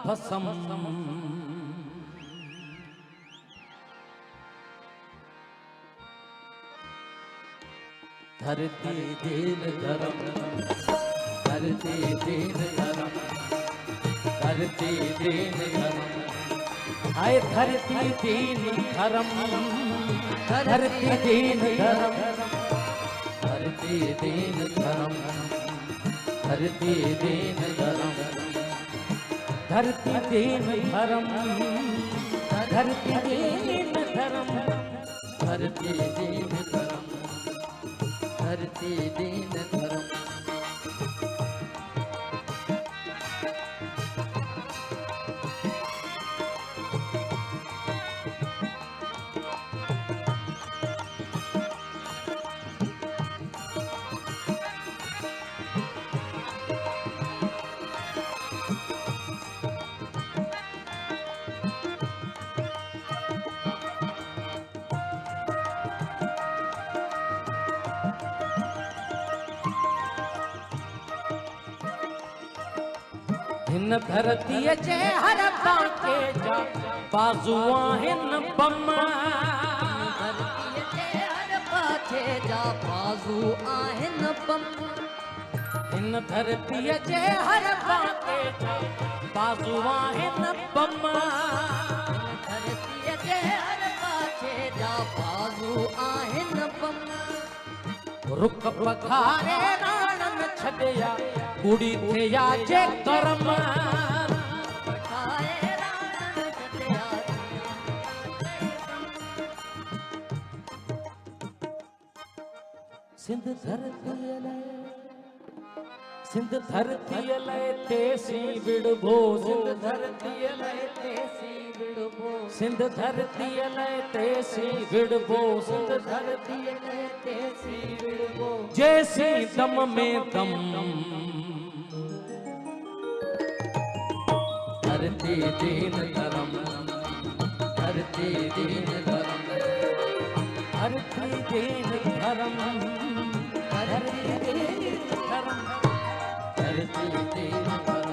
भसम। धरती दीन धर्म, धरती दीन धर्म, धरती दीन धर्म, आए धरती दीन धर्म, धरती दीन धर्म, धरती दीन धर्म, धरती दीन धर्म, धरती दीन धर्म, धरती दीन धर्म, धरती दीन धर्म, धरती दीन धर्म। हिन धरती जे हर बाके जा बाजू आहिन बम, धरती जे हर बाके जा बाजू आहिन बम। हिन धरती जे हर बाके जा बाजू आहिन बम, धरती जे हर बाके जा बाजू आहिन बम। रुक पखारे राणन छॾिया कुड़ी थिया जे करम, पखारे राणन छॾिया सिंध धरती लाइ, सिंध धरती लाइ तेसी विड़बो, सिंध धरती लाइ तेसी विड़बो, सिंध धरती लाइ तेसी विड़बो, सिंध धरती लाइ तेसी विड़बो, जैसी दम में दम। धरती दीन धर्म, धरती दीन धर्म, धरती दीन धर्म, धरती दीन धर्म, धरती दीन धर्म।